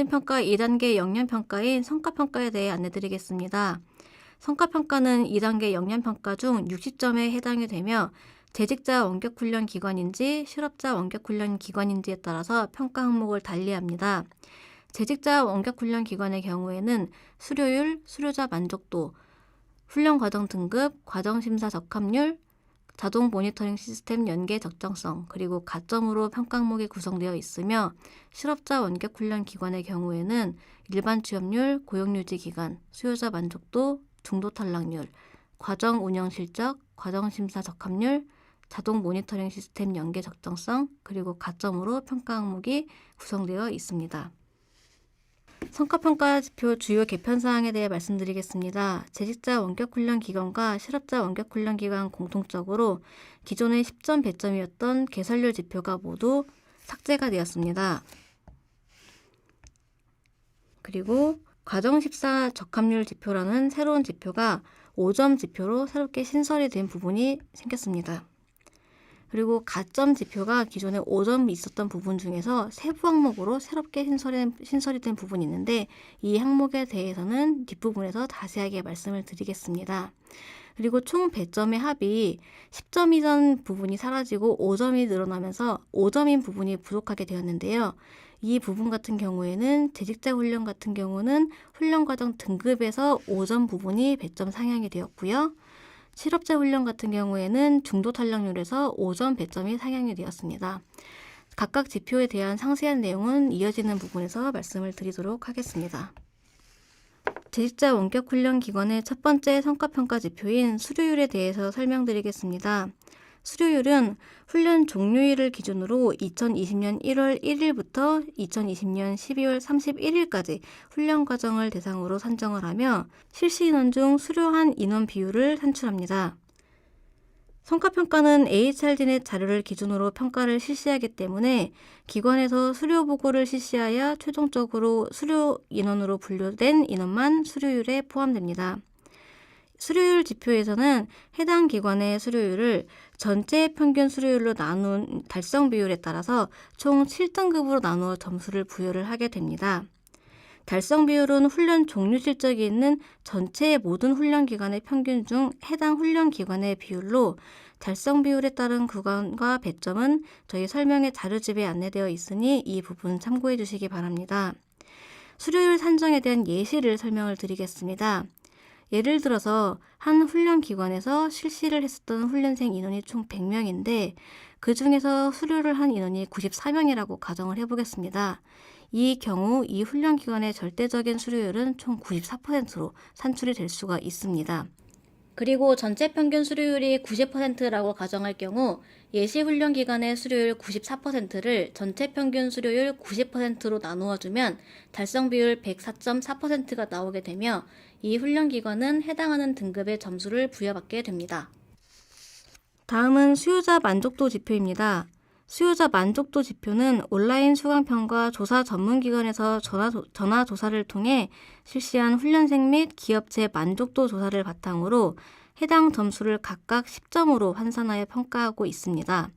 인증평가 2단계 역량평가인 성과평가에 대해 안내드리겠습니다. 성과평가는 2단계 역량평가 중 60점에 해당이 되며 재직자 원격훈련 기관인지 실업자 원격훈련 기관인지에 따라서 평가 항목을 달리합니다. 재직자 원격훈련 기관의 경우에는 수료율, 수료자 만족도, 훈련과정 등급, 과정심사 적합률, 자동 모니터링 시스템 연계 적정성, 그리고 가점으로 평가 항목이 구성되어 있으며 실업자 원격훈련 기관의 경우에는 일반 취업률, 고용유지 기간, 수요자 만족도, 중도 탈락률, 과정 운영 실적, 과정심사 적합률, 자동 모니터링 시스템 연계 적정성, 그리고 가점으로 평가 항목이 구성되어 있습니다. 성과평가 지표 주요 개편사항에 대해 말씀드리겠습니다. 재직자 원격훈련 기관과 실업자 원격훈련 기관 공통적으로 기존의 10점 배점이었던 개설률 지표가 모두 삭제가 되었습니다. 그리고 과정심사 적합률 지표라는 새로운 지표가 5점 지표로 새롭게 신설이 된 부분이 생겼습니다. 그리고 가점 지표가 기존에 5점 있었던 부분 중에서 세부 항목으로 새롭게 신설이 된 부분이 있는데 이 항목에 대해서는 뒷부분에서 자세하게 말씀을 드리겠습니다. 그리고 총 배점의 합이 10점이던 부분이 사라지고 5점이 늘어나면서 5점인 부분이 부족하게 되었는데요. 이 부분 같은 경우에는 재직자 훈련 같은 경우는 훈련과정 등급에서 5점 부분이 배점 상향이 되었고요. 실업자 훈련 같은 경우에는 중도 탈락률에서 5점 배점이 상향이 되었습니다. 각각 지표에 대한 상세한 내용은 이어지는 부분에서 말씀을 드리도록 하겠습니다. 재직자 원격훈련 기관의 첫 번째 성과평가 지표인 수료율에 대해서 설명드리겠습니다. 수료율은 훈련 종료일을 기준으로 2020년 1월 1일부터 2020년 12월 31일까지 훈련 과정을 대상으로 산정을 하며 실시 인원 중 수료한 인원 비율을 산출합니다. 성과평가는 HRD 넷 자료를 기준으로 평가를 실시하기 때문에 기관에서 수료 보고를 실시하여 최종적으로 수료 인원으로 분류된 인원만 수료율에 포함됩니다. 수료율 지표에서는 해당 기관의 수료율을 전체 평균 수료율로 나눈 달성 비율에 따라서 총 7등급으로 나누어 점수를 부여를 하게 됩니다. 달성 비율은 훈련 종료 실적이 있는 전체 모든 훈련 기관의 평균 중 해당 훈련 기관의 비율로 달성 비율에 따른 구간과 배점은 저희 설명의 자료집에 안내되어 있으니 이 부분 참고해 주시기 바랍니다. 수료율 산정에 대한 예시를 설명을 드리겠습니다. 예를 들어서 한 훈련기관에서 실시를 했었던 훈련생 인원이 총 100명인데 그 중에서 수료를 한 인원이 94명이라고 가정을 해보겠습니다. 이 경우 이 훈련기관의 절대적인 수료율은 총 94%로 산출이 될 수가 있습니다. 그리고 전체 평균 수료율이 90%라고 가정할 경우 예시 훈련 기간의 수료율 94%를 전체 평균 수료율 90%로 나누어 주면 달성 비율 104.4%가 나오게 되며 이 훈련 기관은 해당하는 등급의 점수를 부여받게 됩니다. 다음은 수요자 만족도 지표입니다. 수요자 만족도 지표는 온라인 수강평가 조사 전문기관에서 전화 조사를 통해 실시한 훈련생 및 기업체 만족도 조사를 바탕으로 해당 점수를 각각 10점으로 환산하여 평가하고 있습니다.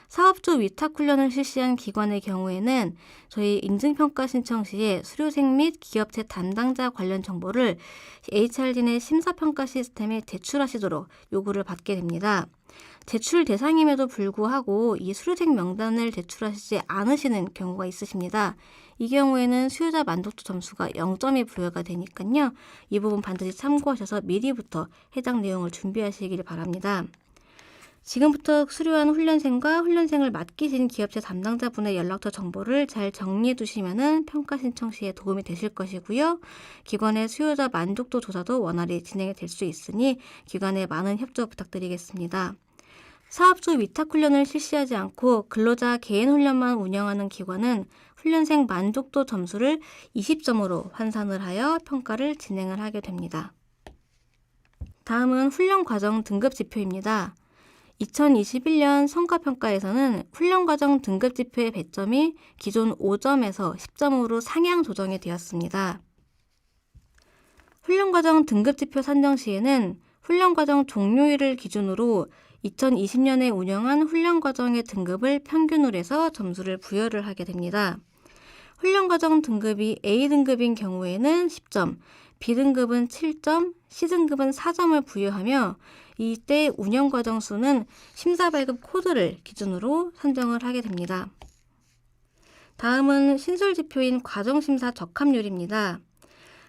사업주 위탁훈련을 실시한 기관의 경우에는 저희 인증평가 신청 시에 수료생 및 기업체 담당자 관련 정보를 HRD 내 심사평가 시스템에 제출하시도록 요구를 받게 됩니다. 제출 대상임에도 불구하고 이 수료생 명단을 제출하시지 않으시는 경우가 있으십니다. 이 경우에는 수요자 만족도 점수가 0점이 부여가 되니까요. 이 부분 반드시 참고하셔서 미리부터 해당 내용을 준비하시길 바랍니다. 지금부터 수료한 훈련생과 훈련생을 맡기신 기업체 담당자분의 연락처 정보를 잘 정리해 두시면 평가 신청 시에 도움이 되실 것이고요. 기관의 수요자 만족도 조사도 원활히 진행이 될 수 있으니 기관에 많은 협조 부탁드리겠습니다. 사업주 위탁훈련을 실시하지 않고 근로자 개인 훈련만 운영하는 기관은 훈련생 만족도 점수를 20점으로 환산을 하여 평가를 진행을 하게 됩니다. 다음은 훈련과정 등급 지표입니다. 2021년 성과평가에서는 훈련과정 등급 지표의 배점이 기존 5점에서 10점으로 상향 조정이 되었습니다. 훈련과정 등급 지표 산정 시에는 훈련과정 종료일을 기준으로 2020년에 운영한 훈련과정의 등급을 평균으로 해서 점수를 부여를 하게 됩니다. 훈련과정 등급이 A등급인 경우에는 10점, B등급은 7점, C등급은 4점을 부여하며 이때 운영과정 수는 심사발급 코드를 기준으로 선정을 하게 됩니다. 다음은 신설지표인 과정심사 적합률입니다.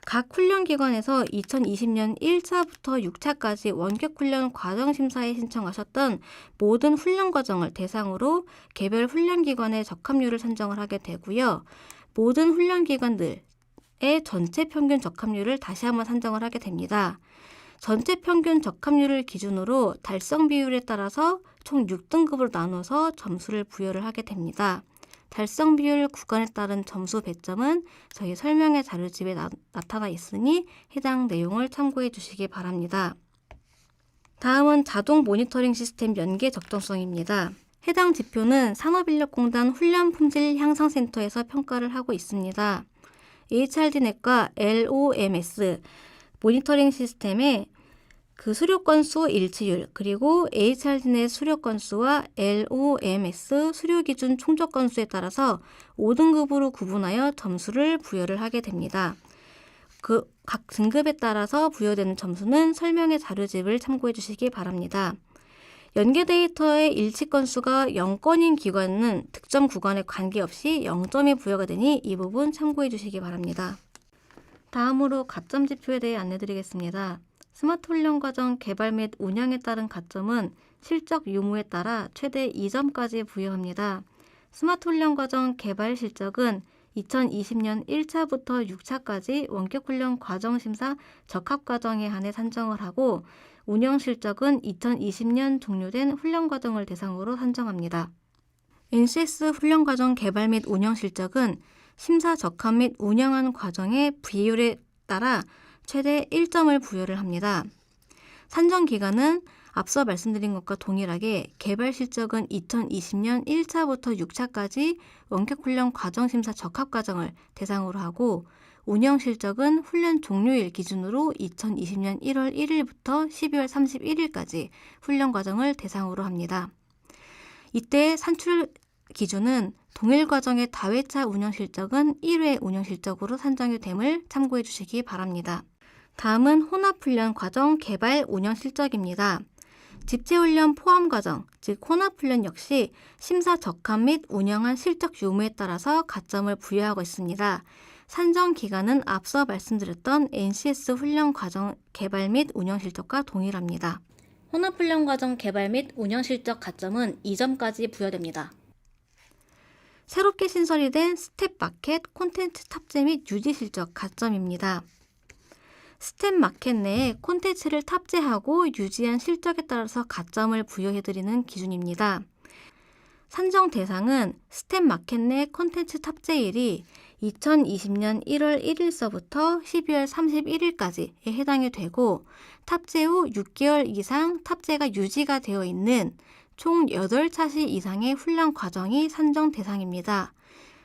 각 훈련기관에서 2020년 1차부터 6차까지 원격훈련 과정심사에 신청하셨던 모든 훈련과정을 대상으로 개별 훈련기관의 적합률을 선정을 하게 되고요. 모든 훈련기관들의 전체 평균 적합률을 다시 한번 산정을 하게 됩니다. 전체 평균 적합률을 기준으로 달성 비율에 따라서 총 6등급으로 나눠서 점수를 부여를 하게 됩니다. 달성 비율 구간에 따른 점수 배점은 저희 설명의 자료집에 나타나 있으니 해당 내용을 참고해 주시기 바랍니다. 다음은 자동 모니터링 시스템 연계 적정성입니다. 해당 지표는 산업인력공단 훈련품질 향상센터에서 평가를 하고 있습니다. HRD넷과 LOMS 모니터링 시스템의 그 수료 건수 일치율, 그리고 HRD넷 수료 건수와 LOMS 수료 기준 총적 건수에 따라서 5등급으로 구분하여 점수를 부여를 하게 됩니다. 그 각 등급에 따라서 부여되는 점수는 설명의 자료집을 참고해 주시기 바랍니다. 연계 데이터의 일치 건수가 0건인 기관은 득점 구간에 관계없이 0점이 부여가 되니 이 부분 참고해 주시기 바랍니다. 다음으로 가점 지표에 대해 안내드리겠습니다. 스마트 훈련 과정 개발 및 운영에 따른 가점은 실적 유무에 따라 최대 2점까지 부여합니다. 스마트 훈련 과정 개발 실적은 2020년 1차부터 6차까지 원격훈련 과정심사 적합과정에 한해 산정을 하고 운영 실적은 2020년 종료된 훈련 과정을 대상으로 산정합니다. NCS 훈련 과정 개발 및 운영 실적은 심사 적합 및 운영한 과정의 비율에 따라 최대 1점을 부여를 합니다. 산정 기간은 앞서 말씀드린 것과 동일하게 개발 실적은 2020년 1차부터 6차까지 원격훈련 과정심사 적합과정을 대상으로 하고 운영 실적은 훈련 종료일 기준으로 2020년 1월 1일부터 12월 31일까지 훈련 과정을 대상으로 합니다. 이때 산출 기준은 동일 과정의 다회차 운영 실적은 1회 운영 실적으로 산정이 됨을 참고해 주시기 바랍니다. 다음은 혼합훈련 과정 개발 운영 실적입니다. 집체훈련 포함 과정, 즉 혼합훈련 역시 심사 적합 및 운영한 실적 유무에 따라서 가점을 부여하고 있습니다. 산정 기간은 앞서 말씀드렸던 NCS 훈련 과정 개발 및 운영 실적과 동일합니다. 혼합훈련 과정 개발 및 운영 실적 가점은 2점까지 부여됩니다. 새롭게 신설이 된 스텝 마켓 콘텐츠 탑재 및 유지 실적 가점입니다. 스텝 마켓 내에 콘텐츠를 탑재하고 유지한 실적에 따라서 가점을 부여해드리는 기준입니다. 산정 대상은 스텝 마켓 내 콘텐츠 탑재일이 2020년 1월 1일서부터 12월 31일까지에 해당이 되고 탑재 후 6개월 이상 탑재가 유지가 되어 있는 총 8차시 이상의 훈련 과정이 산정 대상입니다.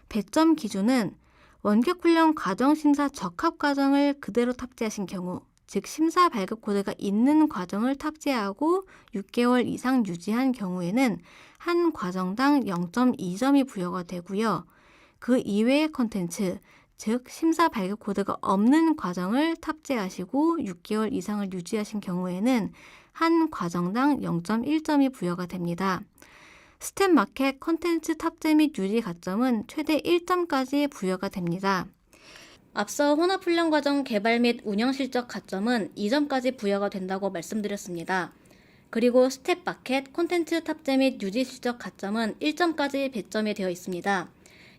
배점 기준은 원격훈련 과정심사 적합과정을 그대로 탑재하신 경우, 즉 심사 발급 코드가 있는 과정을 탑재하고 6개월 이상 유지한 경우에는 한 과정당 0.2점이 부여가 되고요. 그 이외의 콘텐츠, 즉 심사 발급 코드가 없는 과정을 탑재하시고 6개월 이상을 유지하신 경우에는 한 과정당 0.1점이 부여가 됩니다. 스텝 마켓 콘텐츠 탑재 및 유지 가점은 최대 1점까지 부여가 됩니다. 앞서 혼합훈련 과정 개발 및 운영 실적 가점은 2점까지 부여가 된다고 말씀드렸습니다. 그리고 스텝 마켓 콘텐츠 탑재 및 유지 실적 가점은 1점까지 배점이 되어 있습니다.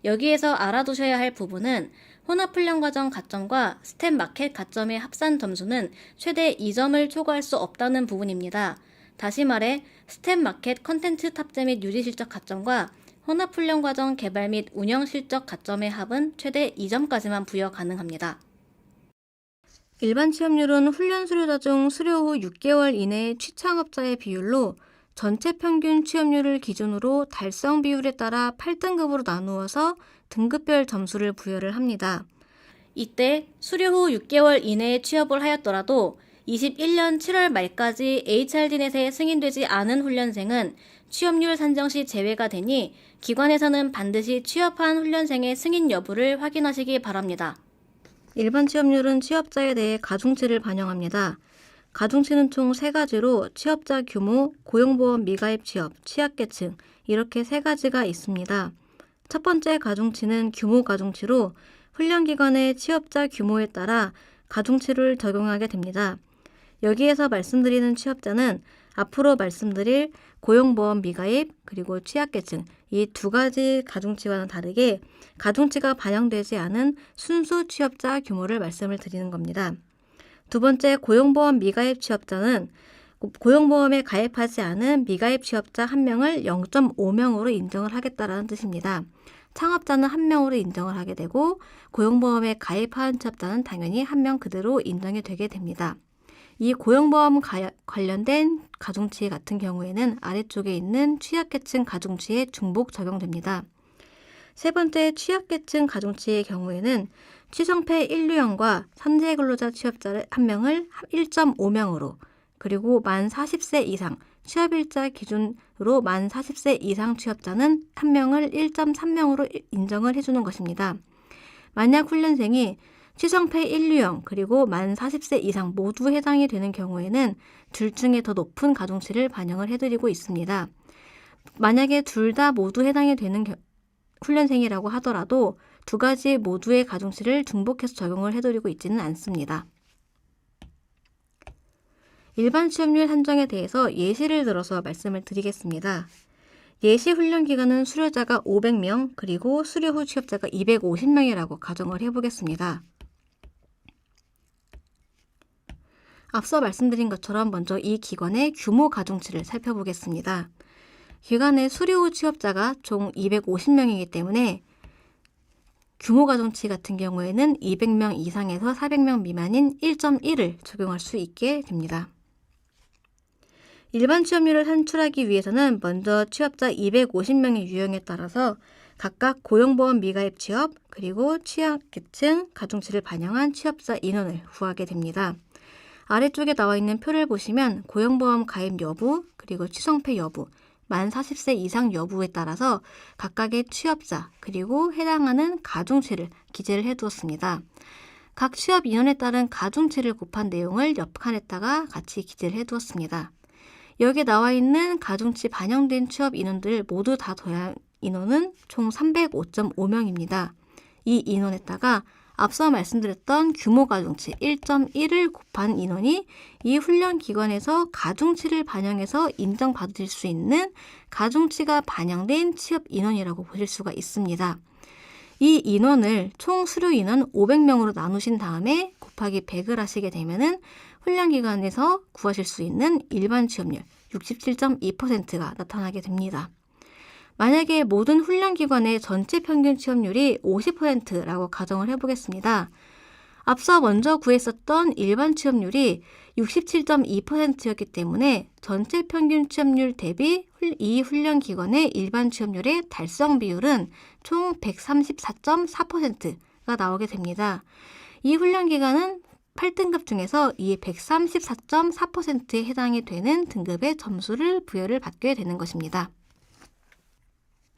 여기에서 알아두셔야 할 부분은 혼합훈련 과정 가점과 스텝 마켓 가점의 합산 점수는 최대 2점을 초과할 수 없다는 부분입니다. 다시 말해 스텝 마켓 컨텐츠 탑재 및 유지 실적 가점과 혼합훈련 과정 개발 및 운영 실적 가점의 합은 최대 2점까지만 부여 가능합니다. 일반 취업률은 훈련 수료자 중 수료 후 6개월 이내의 취창업자의 비율로 전체 평균 취업률을 기준으로 달성 비율에 따라 8등급으로 나누어서 등급별 점수를 부여를 합니다. 이때 수료 후 6개월 이내에 취업을 하였더라도 21년 7월 말까지 HRD넷에 승인되지 않은 훈련생은 취업률 산정 시 제외가 되니 기관에서는 반드시 취업한 훈련생의 승인 여부를 확인하시기 바랍니다. 일반 취업률은 취업자에 대해 가중치를 반영합니다. 가중치는 총 3가지로 취업자 규모, 고용보험 미가입 취업, 취약계층 이렇게 3가지가 있습니다. 첫 번째 가중치는 규모 가중치로 훈련기관의 취업자 규모에 따라 가중치를 적용하게 됩니다. 여기에서 말씀드리는 취업자는 앞으로 말씀드릴 고용보험 미가입 그리고 취약계층 이 2가지 가중치와는 다르게 가중치가 반영되지 않은 순수 취업자 규모를 말씀을 드리는 겁니다. 두 번째 고용보험 미가입 취업자는 고용보험에 가입하지 않은 미가입 취업자 1명을 0.5명으로 인정을 하겠다라는 뜻입니다. 창업자는 1명으로 인정을 하게 되고 고용보험에 가입한 취업자는 당연히 1명 그대로 인정이 되게 됩니다. 이 고용보험 관련된 가중치 같은 경우에는 아래쪽에 있는 취약계층 가중치에 중복 적용됩니다. 세 번째 취약계층 가중치의 경우에는 취성패 1유형과 선제근로자 취업자 1명을 1.5명으로 그리고 만 40세 이상 취업일자 기준으로 만 40세 이상 취업자는 1명을 1.3명으로 인정을 해주는 것입니다. 만약 훈련생이 취성패 1유형 그리고 만 40세 이상 모두 해당이 되는 경우에는 둘 중에 더 높은 가중치를 반영을 해드리고 있습니다. 만약에 둘 다 모두 해당이 되는 훈련생이라고 하더라도 2가지 모두의 가중치를 중복해서 적용을 해드리고 있지는 않습니다. 일반 취업률 산정에 대해서 예시를 들어서 말씀을 드리겠습니다. 예시 훈련 기간은 수료자가 500명 그리고 수료 후 취업자가 250명이라고 가정을 해보겠습니다. 앞서 말씀드린 것처럼 먼저 이 기관의 규모 가중치를 살펴보겠습니다. 기관의 수료 후 취업자가 총 250명이기 때문에 규모 가중치 같은 경우에는 200명 이상에서 400명 미만인 1.1을 적용할 수 있게 됩니다. 일반 취업률을 산출하기 위해서는 먼저 취업자 250명의 유형에 따라서 각각 고용보험 미가입 취업 그리고 취약계층 가중치를 반영한 취업자 인원을 구하게 됩니다. 아래쪽에 나와 있는 표를 보시면 고용보험 가입 여부 그리고 취성패 여부 만 40세 이상 여부에 따라서 각각의 취업자 그리고 해당하는 가중치를 기재를 해두었습니다. 각 취업 인원에 따른 가중치를 곱한 내용을 옆 칸에다가 같이 기재를 해두었습니다. 여기에 나와 있는 가중치 반영된 취업 인원들 모두 다 더한 인원은 총 305.5명입니다. 이 인원에다가 앞서 말씀드렸던 규모 가중치 1.1을 곱한 인원이 이 훈련기관에서 가중치를 반영해서 인정받을 수 있는 가중치가 반영된 취업 인원이라고 보실 수가 있습니다. 이 인원을 총 수료 인원 500명으로 나누신 다음에 곱하기 100을 하시게 되면은 훈련기관에서 구하실 수 있는 일반 취업률 67.2%가 나타나게 됩니다. 만약에 모든 훈련기관의 전체 평균 취업률이 50%라고 가정을 해보겠습니다. 앞서 먼저 구했었던 일반 취업률이 67.2%였기 때문에 전체 평균 취업률 대비 이 훈련기관의 일반 취업률의 달성 비율은 총 134.4%가 나오게 됩니다. 이 훈련기간은 8등급 중에서 이 134.4%에 해당이 되는 등급의 점수를 부여를 받게 되는 것입니다.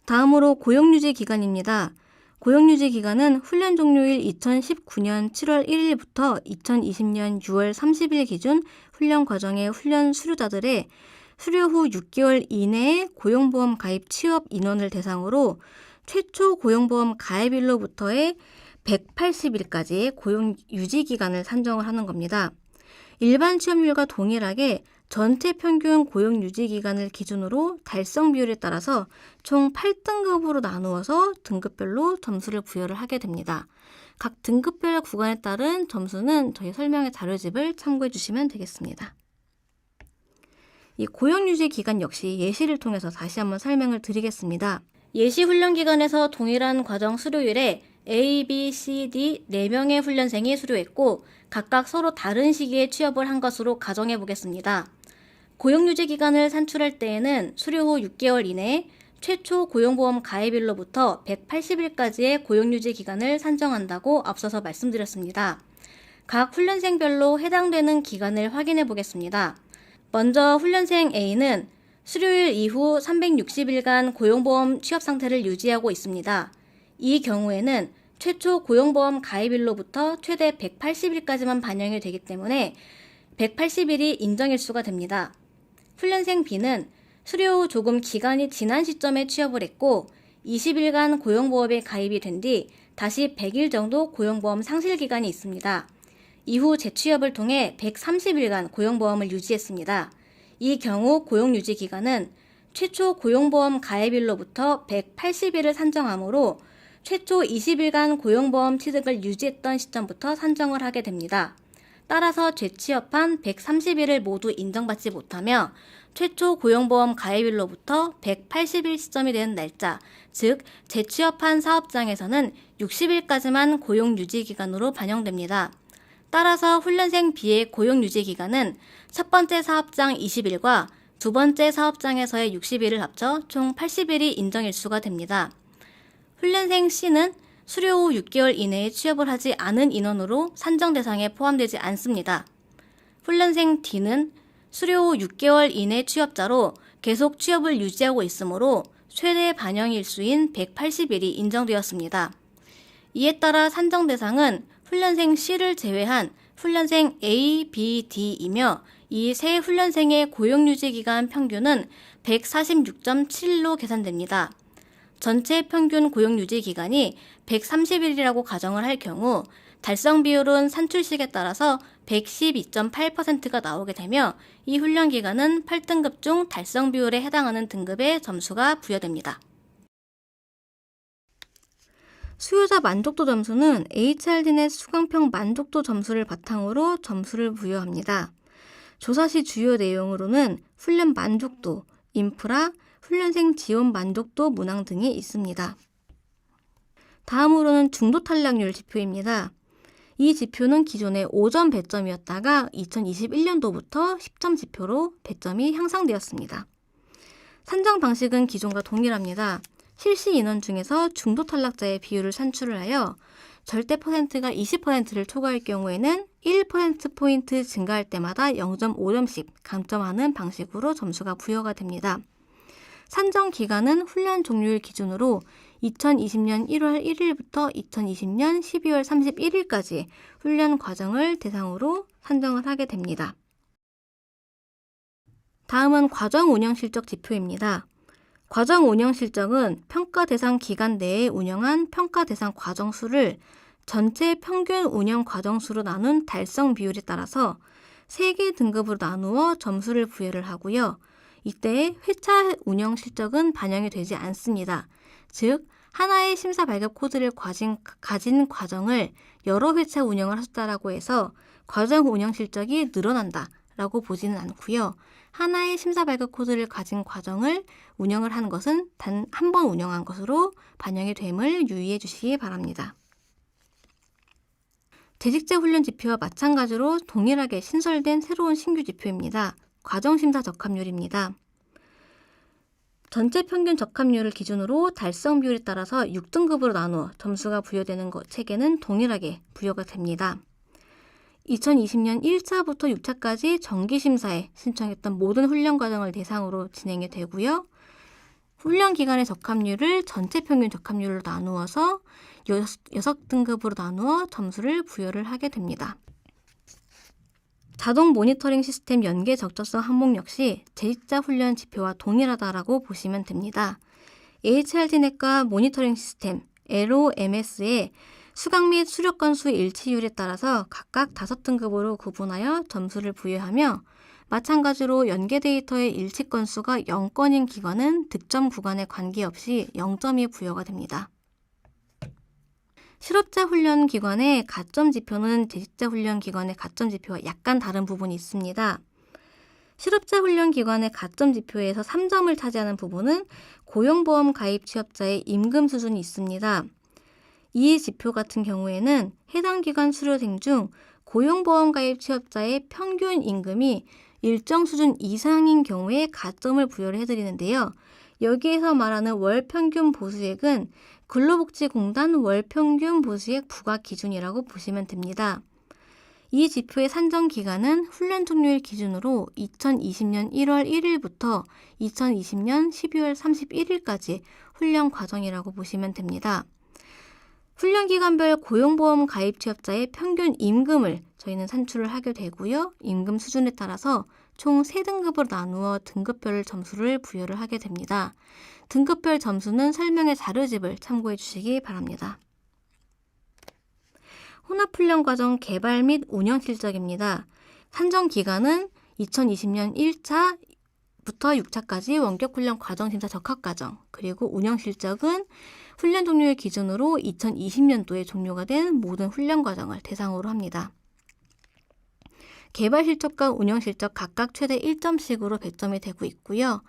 다음으로 고용유지 기간입니다. 고용유지 기간은 훈련 종료일 2019년 7월 1일부터 2020년 6월 30일 기준 훈련 과정의 훈련 수료자들의 수료 후 6개월 이내에 고용보험 가입 취업 인원을 대상으로 최초 고용보험 가입일로부터의 180일까지의 고용유지 기간을 산정을 하는 겁니다. 일반 취업률과 동일하게 전체 평균 고용유지 기간을 기준으로 달성 비율에 따라서 총 8등급으로 나누어서 등급별로 점수를 부여를 하게 됩니다. 각 등급별 구간에 따른 점수는 저희 설명의 자료집을 참고해 주시면 되겠습니다. 이 고용유지 기간 역시 예시를 통해서 다시 한번 설명을 드리겠습니다. 예시 훈련 기간에서 동일한 과정 수료일에 A, B, C, D 4명의 훈련생이 수료했고 각각 서로 다른 시기에 취업을 한 것으로 가정해 보겠습니다. 고용유지 기간을 산출할 때에는 수료 후 6개월 이내에 최초 고용보험 가입일로부터 180일까지의 고용유지 기간을 산정한다고 앞서서 말씀드렸습니다. 각 훈련생별로 해당되는 기간을 확인해 보겠습니다. 먼저 훈련생 A는 수료일 이후 360일간 고용보험 취업 상태를 유지하고 있습니다. 이 경우에는 최초 고용보험 가입일로부터 최대 180일까지만 반영이 되기 때문에 180일이 인정일수가 됩니다. 훈련생 B는 수료 후 조금 기간이 지난 시점에 취업을 했고 20일간 고용보험에 가입이 된 뒤 다시 100일 정도 고용보험 상실기간이 있습니다. 이후 재취업을 통해 130일간 고용보험을 유지했습니다. 이 경우 고용유지기간은 최초 고용보험 가입일로부터 180일을 산정하므로 최초 20일간 고용보험 취득을 유지했던 시점부터 산정을 하게 됩니다. 따라서 재취업한 130일을 모두 인정받지 못하며 최초 고용보험 가입일로부터 180일 시점이 되는 날짜, 즉 재취업한 사업장에서는 60일까지만 고용유지기간으로 반영됩니다. 따라서 훈련생 B의 고용유지기간은 첫 번째 사업장 20일과 두 번째 사업장에서의 60일을 합쳐 총 80일이 인정일수가 됩니다. 훈련생 C는 수료 후 6개월 이내에 취업을 하지 않은 인원으로 산정 대상에 포함되지 않습니다. 훈련생 D는 수료 후 6개월 이내 취업자로 계속 취업을 유지하고 있으므로 최대 반영일수인 180일이 인정되었습니다. 이에 따라 산정 대상은 훈련생 C를 제외한 훈련생 A, B, D이며 이 세 훈련생의 고용유지기간 평균은 146.7일로 계산됩니다. 전체 평균 고용유지기간이 130일이라고 가정을 할 경우 달성 비율은 산출식에 따라서 112.8%가 나오게 되며 이 훈련기간은 8등급 중 달성 비율에 해당하는 등급의 점수가 부여됩니다. 수요자 만족도 점수는 HRD넷 수강평 만족도 점수를 바탕으로 점수를 부여합니다. 조사 시 주요 내용으로는 훈련 만족도, 인프라, 훈련생 지원 만족도 문항 등이 있습니다. 다음으로는 중도 탈락률 지표입니다. 이 지표는 기존에 5점 배점이었다가 2021년도부터 10점 지표로 배점이 향상되었습니다. 산정 방식은 기존과 동일합니다. 실시 인원 중에서 중도 탈락자의 비율을 산출을 하여 절대 퍼센트가 20%를 초과할 경우에는 1%포인트 증가할 때마다 0.5점씩 감점하는 방식으로 점수가 부여가 됩니다. 산정 기간은 훈련 종료일 기준으로 2020년 1월 1일부터 2020년 12월 31일까지 훈련 과정을 대상으로 산정을 하게 됩니다. 다음은 과정 운영 실적 지표입니다. 과정 운영 실적은 평가 대상 기간 내에 운영한 평가 대상 과정 수를 전체 평균 운영 과정 수로 나눈 달성 비율에 따라서 3개 등급으로 나누어 점수를 부여를 하고요. 이때 회차 운영 실적은 반영이 되지 않습니다. 즉, 하나의 심사 발급 코드를 가진 과정을 여러 회차 운영을 하셨다라고 해서 과정 운영 실적이 늘어난다 라고 보지는 않고요. 하나의 심사 발급 코드를 가진 과정을 운영을 하는 것은 단 한 번 운영한 것으로 반영이 됨을 유의해 주시기 바랍니다. 재직자 훈련 지표와 마찬가지로 동일하게 신설된 새로운 신규 지표입니다. 과정심사 적합률입니다. 전체 평균 적합률을 기준으로 달성 비율에 따라서 6등급으로 나누어 점수가 부여되는 체계는 동일하게 부여가 됩니다. 2020년 1차부터 6차까지 정기심사에 신청했던 모든 훈련 과정을 대상으로 진행이 되고요. 훈련 기간의 적합률을 전체 평균 적합률로 나누어서 6등급으로 나누어 점수를 부여를 하게 됩니다. 자동 모니터링 시스템 연계 적절성 항목 역시 재직자 훈련 지표와 동일하다라고 보시면 됩니다. HRD넷과 모니터링 시스템 LOMS의 수강 및 수료 건수 일치율에 따라서 각각 5등급으로 구분하여 점수를 부여하며 마찬가지로 연계 데이터의 일치 건수가 0건인 기관은 득점 구간에 관계없이 0점이 부여가 됩니다. 실업자 훈련 기관의 가점 지표는 재직자 훈련 기관의 가점 지표와 약간 다른 부분이 있습니다. 실업자 훈련 기관의 가점 지표에서 3점을 차지하는 부분은 고용보험 가입 취업자의 임금 수준이 있습니다. 이 지표 같은 경우에는 해당 기간 수료생 중 고용보험 가입 취업자의 평균 임금이 일정 수준 이상인 경우에 가점을 부여를 해드리는데요. 여기에서 말하는 월평균 보수액은 근로복지공단 월평균 보수액 부과 기준이라고 보시면 됩니다. 이 지표의 산정 기간은 훈련 종료일 기준으로 2020년 1월 1일부터 2020년 12월 31일까지 훈련 과정이라고 보시면 됩니다. 훈련 기간별 고용보험 가입 취업자의 평균 임금을 저희는 산출을 하게 되고요. 임금 수준에 따라서 총 3등급으로 나누어 등급별 점수를 부여를 하게 됩니다. 등급별 점수는 설명의 자료집을 참고해 주시기 바랍니다. 혼합훈련 과정 개발 및 운영 실적입니다. 산정 기간은 2020년 1차부터 6차까지 원격훈련 과정심사 적합과정, 그리고 운영 실적은 훈련 종료일 기준으로 2020년도에 종료가 된 모든 훈련 과정을 대상으로 합니다. 개발 실적과 운영 실적 각각 최대 1점씩으로 배점이 되고 있고요.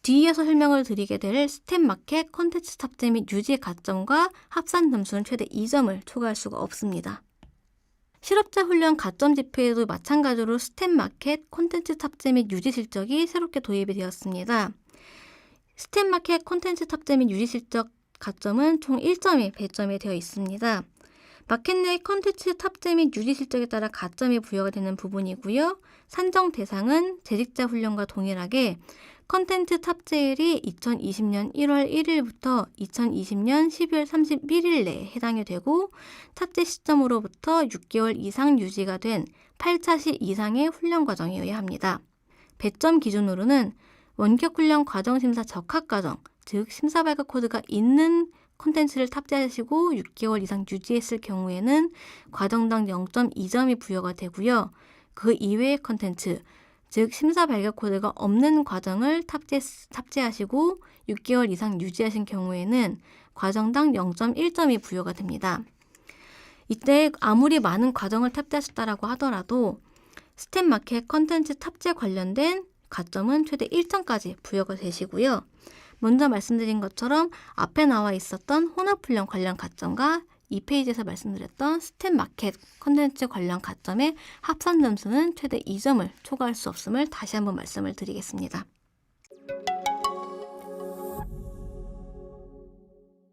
뒤에서 설명을 드리게 될 스텝마켓, 콘텐츠 탑재 및 유지 가점과 합산 점수는 최대 2점을 초과할 수가 없습니다. 실업자 훈련 가점 지표에도 마찬가지로 스텝마켓, 콘텐츠 탑재 및 유지 실적이 새롭게 도입이 되었습니다. 스텝마켓, 콘텐츠 탑재 및 유지 실적 가점은 총 1점이 배점이 되어 있습니다. 마켓 내 콘텐츠 탑재 및 유지 실적에 따라 가점이 부여가 되는 부분이고요. 산정 대상은 재직자 훈련과 동일하게 콘텐츠 탑재일이 2020년 1월 1일부터 2020년 12월 31일 내에 해당이 되고 탑재 시점으로부터 6개월 이상 유지가 된 8차 시 이상의 훈련 과정이어야 합니다. 배점 기준으로는 원격훈련 과정심사 적합과정, 즉 심사 발급 코드가 있는 콘텐츠를 탑재하시고 6개월 이상 유지했을 경우에는 과정당 0.2점이 부여가 되고요. 그 이외의 콘텐츠, 즉 심사 발급 코드가 없는 과정을 탑재하시고 6개월 이상 유지하신 경우에는 과정당 0.1점이 부여가 됩니다. 이때 아무리 많은 과정을 탑재하셨다라고 하더라도 스텝마켓 컨텐츠 탑재 관련된 가점은 최대 1점까지 부여가 되시고요. 먼저 말씀드린 것처럼 앞에 나와 있었던 혼합훈련 관련 가점과 2페이지에서 말씀드렸던 스텝마켓 컨텐츠 관련 가점의 합산 점수는 최대 2점을 초과할 수 없음을 다시 한번 말씀을 드리겠습니다.